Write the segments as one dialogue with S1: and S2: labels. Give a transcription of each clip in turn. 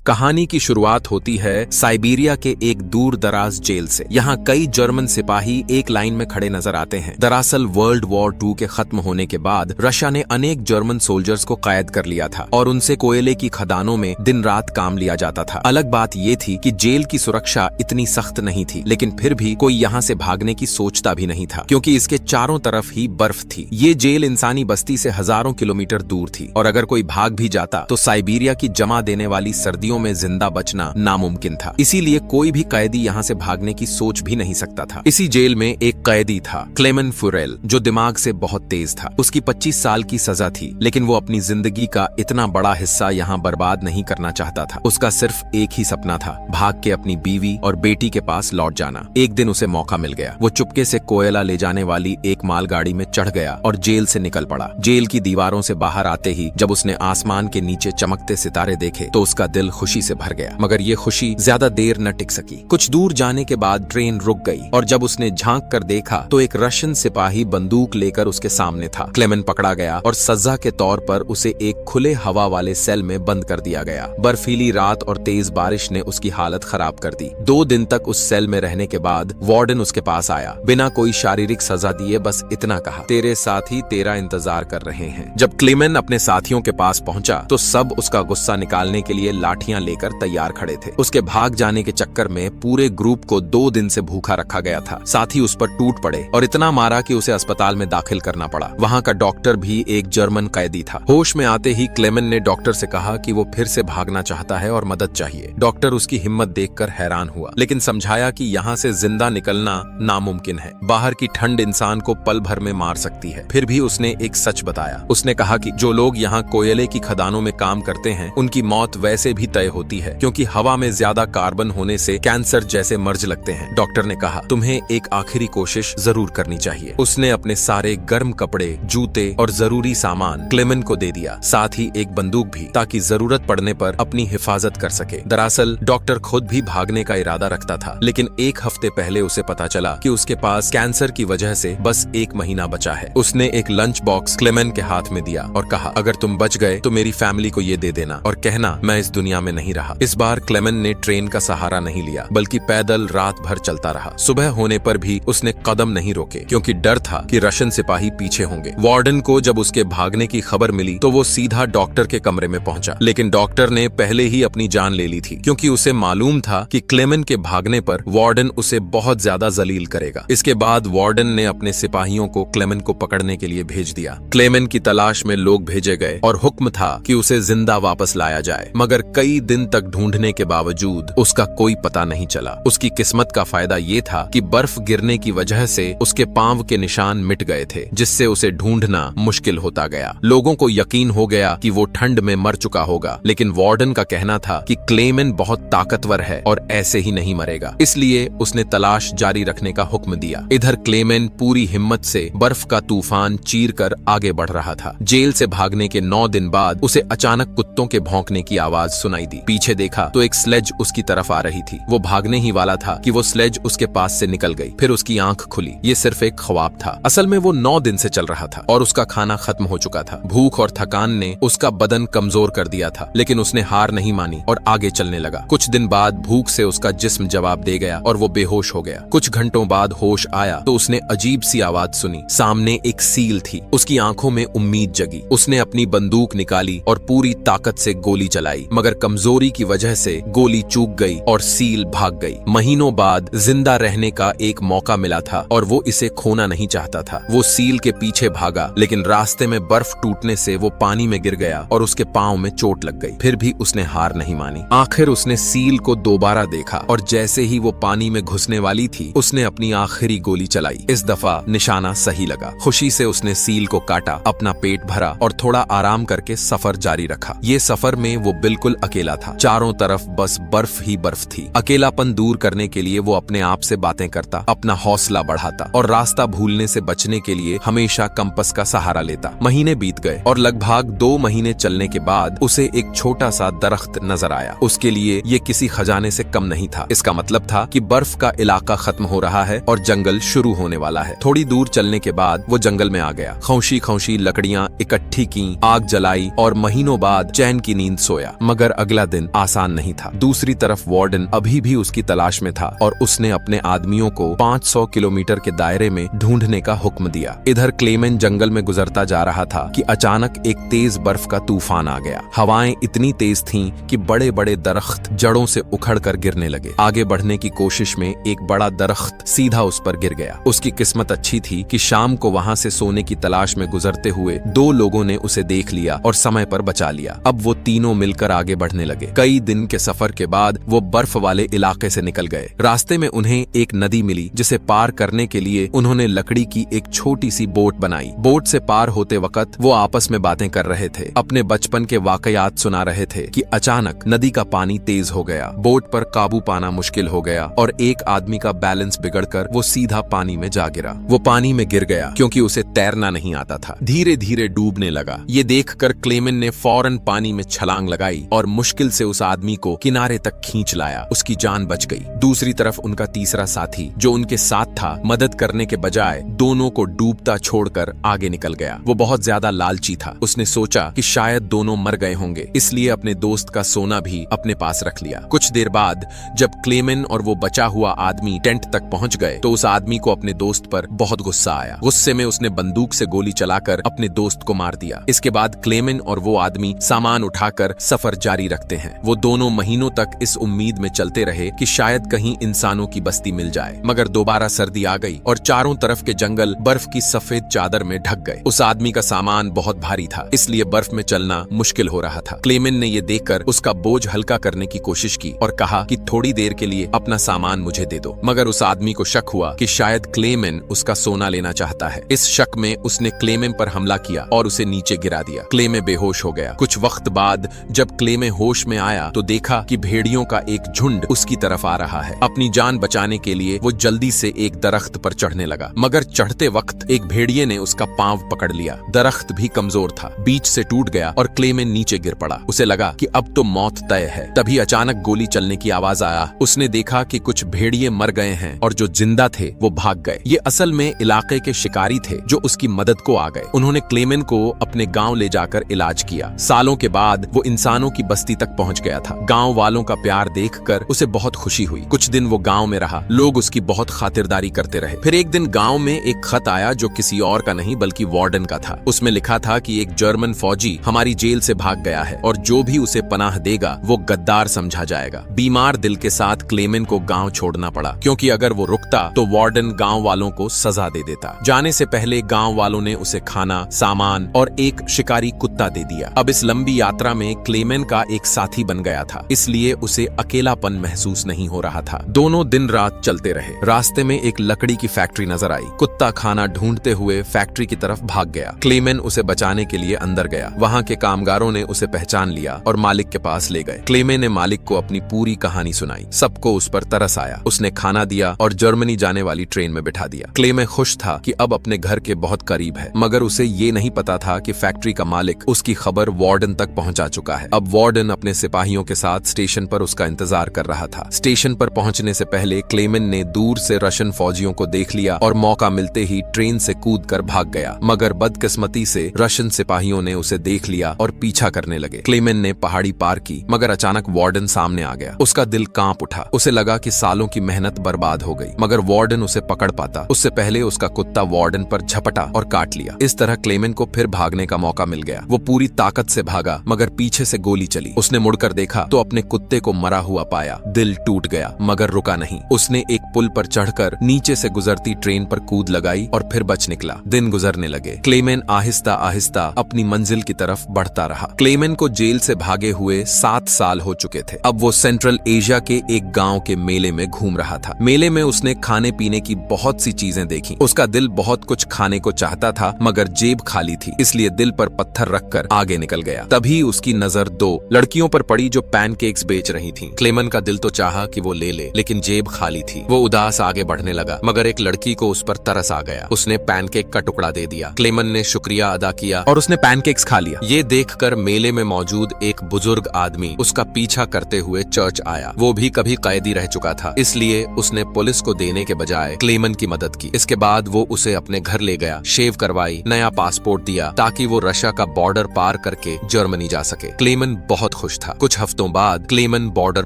S1: कहानी की शुरुआत होती है साइबेरिया के एक दूर दराज जेल से। यहाँ कई जर्मन सिपाही एक लाइन में खड़े नजर आते हैं। दरअसल वर्ल्ड वॉर 2 के खत्म होने के बाद रशिया ने अनेक जर्मन सोल्जर्स को कैद कर लिया था और उनसे कोयले की खदानों में दिन रात काम लिया जाता था। अलग बात ये थी कि जेल की सुरक्षा इतनी सख्त नहीं थी, लेकिन फिर भी कोई यहाँ से भागने की सोचता भी नहीं था, क्योंकि इसके चारों तरफ ही बर्फ थी। ये जेल इंसानी बस्ती से हजारों किलोमीटर दूर थी और अगर कोई भाग भी जाता तो साइबेरिया की जमा देने वाली सर्दियों में जिंदा बचना नामुमकिन था। इसीलिए कोई भी कैदी यहाँ से भागने की सोच भी नहीं सकता था। इसी जेल में एक कैदी था, क्लेमेन फुरेल, जो दिमाग से बहुत तेज था। उसकी 25 साल की सजा थी, लेकिन वो अपनी जिंदगी का इतना बड़ा हिस्सा यहाँ बर्बाद नहीं करना चाहता था। उसका सिर्फ एक ही सपना था, भाग के अपनी बीवी और बेटी के पास लौट जाना। एक दिन उसे मौका मिल गया। वो चुपके से कोयला ले जाने वाली एक मालगाड़ी में चढ़ गया और जेल से निकल पड़ा। जेल की दीवारों से बाहर आते ही जब उसने आसमान के नीचे चमकते सितारे देखे तो उसका दिल खुशी से भर गया। मगर ये खुशी ज्यादा देर न टिक सकी। कुछ दूर जाने के बाद ट्रेन रुक गई और जब उसने झांक कर देखा तो एक रशियन सिपाही बंदूक लेकर उसके सामने था। क्लेमेन पकड़ा गया और सजा के तौर पर उसे एक खुले हवा वाले सेल में बंद कर दिया गया। बर्फीली रात और तेज बारिश ने उसकी हालत खराब कर दी। 2 दिन तक उस सेल में रहने के बाद वार्डन उसके पास आया। बिना कोई शारीरिक सजा दिए बस इतना कहा, तेरे साथी तेरा इंतजार कर रहे हैं। जब क्लेमेन अपने साथियों के पास पहुंचा तो सब उसका गुस्सा निकालने के लिए लाठियां लेकर तैयार खड़े थे। उसके भाग जाने के चक्कर में पूरे ग्रुप को 2 दिन से भूखा रखा गया था। साथी उस पर टूट पड़े और इतना मारा कि उसे अस्पताल में दाखिल करना पड़ा। वहाँ का डॉक्टर भी एक जर्मन कैदी था। होश में आते ही क्लेमेन ने डॉक्टर से कहा कि वो फिर से भागना चाहता है और मदद चाहिए। डॉक्टर उसकी हिम्मत देखकर हैरान हुआ, लेकिन समझाया कि यहाँ से जिंदा निकलना नामुमकिन है। बाहर की ठंड इंसान को पल भर में मार सकती है। फिर भी उसने एक सच बताया। उसने कहा कि जो लोग यहाँ कोयले की खदानों में काम करते हैं उनकी मौत वैसे भी तय होती है, क्योंकि हवा में ज्यादा कार्बन होने से कैंसर जैसे मर्ज लगते हैं। डॉक्टर ने कहा, तुम्हें एक आखिरी कोशिश जरूर करनी चाहिए। उसने अपने सारे गर्म कपड़े, जूते और जरूरी सामान क्लेमेन को दे दिया, साथ ही एक बंदूक भी, ताकि जरूरत पड़ने पर अपनी हिफाजत कर सके। दरअसल डॉक्टर खुद भी भागने का इरादा रखता था, लेकिन 1 हफ्ते पहले उसे पता चला कि उसके पास कैंसर की वजह से बस 1 महीना बचा है। उसने एक लंच बॉक्स क्लेमेन के हाथ में दिया और कहा, अगर तुम बच गए तो मेरी फैमिली को ये दे देना और कहना मैं इस दुनिया में नहीं रहा। इस बार क्लेमेन ने ट्रेन का सहारा नहीं लिया, बल्कि पैदल रात भर चलता रहा। सुबह होने पर भी उसने कदम नहीं रोके, क्योंकि डर था कि रशियन सिपाही पीछे होंगे। वार्डन को जब उसके भागने की खबर मिली तो वो सीधा डॉक्टर के कमरे में पहुंचा, लेकिन डॉक्टर ने पहले ही अपनी जान ले ली थी, क्योंकि उसे मालूम था कि क्लेमेन के भागने पर वार्डन उसे बहुत ज्यादा जलील करेगा। इसके बाद वार्डन ने अपने सिपाहियों को क्लेमेन को पकड़ने के लिए भेज दिया। क्लेमेन की तलाश में लोग भेजे गए और हुक्म था कि उसे जिंदा वापस लाया जाए, मगर कई दिन तक ढूंढने के बावजूद उसका कोई पता नहीं चला। उसकी किस्मत का फायदा ये था कि बर्फ गिरने की वजह से उसके पांव के निशान मिट गए थे, जिससे उसे ढूंढना मुश्किल होता गया। लोगों को यकीन हो गया कि वो ठंड में मर चुका होगा, लेकिन वार्डन का कहना था कि क्लेमेन बहुत ताकतवर है और ऐसे ही नहीं मरेगा, इसलिए उसने तलाश जारी रखने का हुक्म दिया। इधर क्लेमेन पूरी हिम्मत से बर्फ का तूफान चीर कर आगे बढ़ रहा था। जेल से भागने के 9 दिन बाद उसे अचानक कुत्तों के भौंकने की आवाज सुनाई दी। पीछे देखा तो एक स्लेज उसकी तरफ आ रही थी। वो भागने ही वाला था कि वो स्लेज उसके पास से निकल गई। फिर उसकी आंख खुली। ये सिर्फ एक ख्वाब था। असल में वो 9 दिन से चल रहा था और उसका खाना खत्म हो चुका था। भूख और थकान ने उसका बदन कमजोर कर दिया था, लेकिन उसने हार नहीं मानी और आगे चलने लगा। कुछ दिन बाद भूख से उसका जिस्म जवाब दे गया और वो बेहोश हो गया। कुछ घंटों बाद होश आया तो उसने अजीब सी आवाज सुनी। सामने एक सील थी। उसकी आंखों में उम्मीद जगी। उसने अपनी बंदूक निकाली और पूरी ताकत से गोली चलाई, मगर कमजोरी की वजह से गोली चूक गई और सील भाग गई। महीनों बाद जिंदा रहने का एक मौका मिला था और वो इसे खोना नहीं चाहता था। वो सील के पीछे भागा, लेकिन रास्ते में बर्फ टूटने से वो पानी में गिर गया और उसके पांव में चोट लग गई। फिर भी उसने हार नहीं मानी। आखिर उसने सील को दोबारा देखा और जैसे ही वो पानी में घुसने वाली थी उसने अपनी आखिरी गोली चलाई। इस दफा निशाना सही लगा। खुशी से उसने सील को काटा, अपना पेट भरा और थोड़ा आराम करके सफर जारी रखा। ये सफर में वो बिल्कुल अकेला था। चारों तरफ बस बर्फ ही बर्फ थी। अकेलापन दूर करने के लिए वो अपने आप से बातें करता, अपना हौसला बढ़ाता और रास्ता भूलने से बचने के लिए हमेशा कंपास का सहारा लेता। महीने बीत गए और लगभग 2 महीने चलने के बाद उसे एक छोटा सा दरख्त नजर आया। उसके लिए ये किसी खजाने से कम नहीं था। इसका मतलब था कि बर्फ का इलाका खत्म हो रहा है और जंगल शुरू होने वाला है। थोड़ी दूर चलने के बाद वो जंगल में आ गया। खौशी खौशी लकड़ियां इकट्ठी की, आग जलाई और महीनों बाद चैन की नींद सोया। मगर अगला दिन आसान नहीं था। दूसरी तरफ वार्डन अभी भी उसकी तलाश में था और उसने अपने आदमियों को 500 किलोमीटर के दायरे में ढूंढने का हुक्म दिया। इधर क्लेमेन जंगल में गुजरता जा रहा था कि अचानक एक तेज बर्फ का तूफान आ गया। हवाएं इतनी तेज थीं कि बड़े बड़े दरख्त जड़ों से उखड़कर गिरने लगे। आगे बढ़ने की कोशिश में एक बड़ा दरख्त सीधा उस पर गिर गया। उसकी किस्मत अच्छी थी कि शाम को वहां से सोने की तलाश में गुजरते हुए 2 लोगों ने उसे देख लिया और समय पर बचा लिया। अब वो तीनों मिलकर आगे बढ़ने लगे। कई दिन के सफर के बाद वो बर्फ वाले इलाके से निकल गए। रास्ते में उन्हें एक नदी मिली जिसे पार करने के लिए उन्होंने लकड़ी की एक छोटी सी बोट बनाई। बोट से पार होते वक्त वो आपस में बातें कर रहे थे, अपने बचपन के वाकयात सुना रहे थे कि अचानक नदी का पानी तेज हो गया। बोट पर काबू पाना मुश्किल हो गया और एक आदमी का बैलेंस बिगड़कर वो सीधा पानी में जा गिरा। वो पानी में गिर गया क्योंकि उसे तैरना नहीं आता था। धीरे धीरे डूबने लगा। ये देखकर क्लेमेन ने फौरन पानी में छलांग लगाई और मुश्किल से उस आदमी को किनारे तक खींच लाया। उसकी जान बच गई। दूसरी तरफ उनका तीसरा साथी जो उनके साथ था, मदद करने के बजाय दोनों को डूबता छोड़कर आगे निकल गया। वो बहुत ज्यादा लालची था। उसने सोचा कि शायद दोनों मर गए होंगे, इसलिए अपने दोस्त का सोना भी अपने पास रख लिया। कुछ देर बाद जब क्लेमेन और वो बचा हुआ आदमी टेंट तक पहुंच गए तो उस आदमी को अपने दोस्त पर बहुत गुस्सा आया। गुस्से में उसने बंदूक से गोली चलाकर अपने दोस्त को मार दिया। इसके बाद क्लेमेन और वो आदमी सामान उठाकर सफर जारी रखते हैं। वो दोनों महीनों तक इस उम्मीद में चलते रहे कि शायद कहीं इंसानों की बस्ती मिल जाए, मगर दोबारा सर्दी आ गई और चारों तरफ के जंगल बर्फ की सफेद चादर में ढक गए। उस आदमी का सामान बहुत भारी था, इसलिए बर्फ में चलना मुश्किल हो रहा था। क्लेमेन ने ये देखकर उसका बोझ हल्का करने की कोशिश की और कहा कि थोड़ी देर के लिए अपना सामान मुझे दे दो, मगर उस आदमी को शक हुआ कि शायद क्लेमेन उसका सोना लेना चाहता है। इस शक में उसने क्लेमेन पर हमला किया और उसे नीचे गिरा दिया। क्लेमे बेहोश हो गया। कुछ वक्त बाद जब क्लेमे होश में आया तो देखा कि भेड़ियों का एक झुंड उसकी तरफ आ रहा है। अपनी जान बचाने के लिए वो जल्दी से एक दरख्त पर चढ़ने लगा, मगर चढ़ते वक्त एक भेड़िए ने उसका पांव पकड़ लिया। दरख्त भी कमजोर था, बीच से टूट गया और क्लेमेन नीचे गिर पड़ा। उसे लगा कि अब तो मौत तय है। तभी अचानक गोली चलने की आवाज आया। उसने देखा कि कुछ भेड़िए मर गए हैं और जो जिंदा थे वो भाग गए। ये असल में इलाके के शिकारी थे जो उसकी मदद को आ गए। उन्होंने क्लेमेन को अपने गांव ले जाकर इलाज किया। सालों के बाद वो इंसानों की बस्ती तक पहुंच गया था। गांव वालों का प्यार देखकर उसे बहुत खुशी हुई। कुछ दिन वो गांव में रहा। लोग उसकी बहुत खातिरदारी करते रहे। फिर एक दिन गांव में एक खत आया जो किसी और का नहीं बल्कि वार्डन का था। उसमें लिखा था कि एक जर्मन फौजी हमारी जेल से भाग गया है और जो भी उसे पनाह देगा वो गद्दार समझा जाएगा। बीमार दिल के साथ क्लेमेन को गांव छोड़ना पड़ा, क्योंकि अगर वो रुकता तो वार्डन गांव वालों को सजा दे देता। जाने से पहले गांव वालों ने उसे खाना, सामान और एक शिकारी कुत्ता दे दिया। अब इस लंबी यात्रा में क्लेमेन का एक साथी बन गया था, इसलिए उसे अकेलापन महसूस नहीं हो रहा था। दोनों दिन रात चलते रहे। रास्ते में एक लकड़ी की फैक्ट्री नजर आई। कुत्ता खाना ढूंढते हुए फैक्ट्री की तरफ भाग गया। क्लेमेन उसे बचाने के लिए अंदर गया। वहां के कामगारों ने उसे पहचान लिया और मालिक के पास ले गए। क्लेमेन ने मालिक को अपनी पूरी कहानी सुनाई। सबको उस पर तरस आया। उसने खाना दिया और जर्मनी जाने वाली ट्रेन में बिठा दिया। क्लेमेन खुश था कि अब अपने घर के बहुत करीब है, मगर उसे ये नहीं पता था कि फैक्ट्री का मालिक उसकी खबर वार्डन तक पहुंचा चुका है। अब वार्डन अपने सिपाहियों के साथ स्टेशन पर उसका इंतजार कर रहा था। स्टेशन पर पहुंचने से पहले क्लेमेन ने दूर से रशियन फौजियों को देख लिया और मौका मिलते ही ट्रेन से कूदकर भाग गया, मगर बदकिस्मती से रशियन सिपाहियों ने उसे देख लिया और पीछा करने लगे। क्लेमेन ने पहाड़ी पार की, मगर अचानक वार्डन सामने आ गया। उसका दिल कांप उठा। उसे लगा कि सालों की मेहनत बर्बाद हो गई, मगर वार्डन उसे पकड़ पाता उससे पहले उसका कुत्ता वार्डन पर झपटा और काट लिया। इस तरह क्लेमेन को फिर भागने का मौका मिल गया। वो पूरी ताकत से भागा, मगर पीछे से गोली चली। उसने मुड़कर देखा तो अपने कुत्ते को मरा हुआ पाया। दिल टूट गया, मगर रुका नहीं। उसने एक पुल पर चढ़कर नीचे से गुजरती ट्रेन पर कूद लगाई और फिर बच निकला। दिन गुजरने लगे। क्लेमेन आहिस्ता आहिस्ता अपनी मंजिल की तरफ बढ़ता रहा। क्लेमेन को जेल से भागे हुए 7 साल हो चुके थे। अब वो सेंट्रल एशिया के एक गांव के मेले में घूम रहा था। मेले में उसने खाने पीने की बहुत सी चीजें देखी। उसका दिल बहुत कुछ खाने को चाहता था, मगर जेब खाली थी, इसलिए दिल पर पत्थर रखकर आगे निकल गया। तभी उसकी नजर 2 लड़कियों पर पड़ी जो पैनकेक्स बेच रही थीं। क्लेमेन का दिल तो चाहा कि वो ले ले, लेकिन जेब खाली थी। वो उदास आगे बढ़ने लगा, मगर एक लड़की को उस पर तरस आ गया। उसने पैनकेक का टुकड़ा दे दिया। क्लेमेन ने शुक्रिया अदा किया और उसने पैनकेक्स खा लिया। ये देखकर मेले में मौजूद एक बुजुर्ग आदमी उसका पीछा करते हुए चर्च आया। वो भी कभी कैदी रह चुका था, इसलिए उसने पुलिस को देने के बजाय क्लेमेन की मदद की। इसके बाद वो उसे अपने घर ले गया, शेव करवाई, नया पासपोर्ट दिया ताकि वो रशिया का बॉर्डर पार करके जर्मनी जा सके। क्लेमेन बहुत खुश था। कुछ हफ्तों बाद क्लेमन बॉर्डर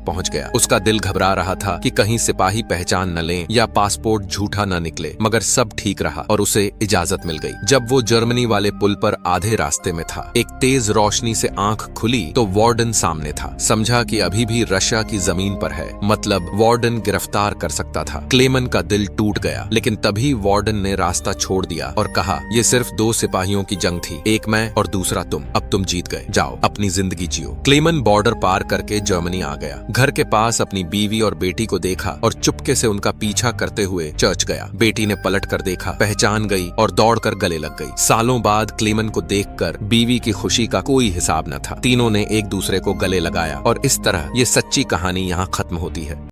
S1: पहुंच गया। उसका दिल घबरा रहा था कि कहीं सिपाही पहचान न लें या पासपोर्ट झूठा न निकले, मगर सब ठीक रहा और उसे इजाजत मिल गई। जब वो जर्मनी वाले पुल पर आधे रास्ते में था, एक तेज रोशनी से आंख खुली तो वार्डन सामने था। समझा कि अभी भी रशिया की जमीन पर है, मतलब वार्डन गिरफ्तार कर सकता था। क्लेमन का दिल टूट गया, लेकिन तभी वार्डन ने रास्ता छोड़ दिया और कहा, ये सिर्फ 2 सिपाहियों की जंग थी, एक मैं और दूसरा तुम। अब तुम जीत गए, जाओ अपनी जिंदगी जियो। क्लेमन बॉर्डर पार करके जर्मनी आ गया। घर के पास अपनी बीवी और बेटी को देखा और चुपके से उनका पीछा करते हुए चर्च गया। बेटी ने पलट कर देखा, पहचान गई और दौड़कर गले लग गई। सालों बाद क्लेमन को देखकर बीवी की खुशी का कोई हिसाब न था। तीनों ने एक दूसरे को गले लगाया और इस तरह ये सच्ची कहानी यहाँ खत्म होती है।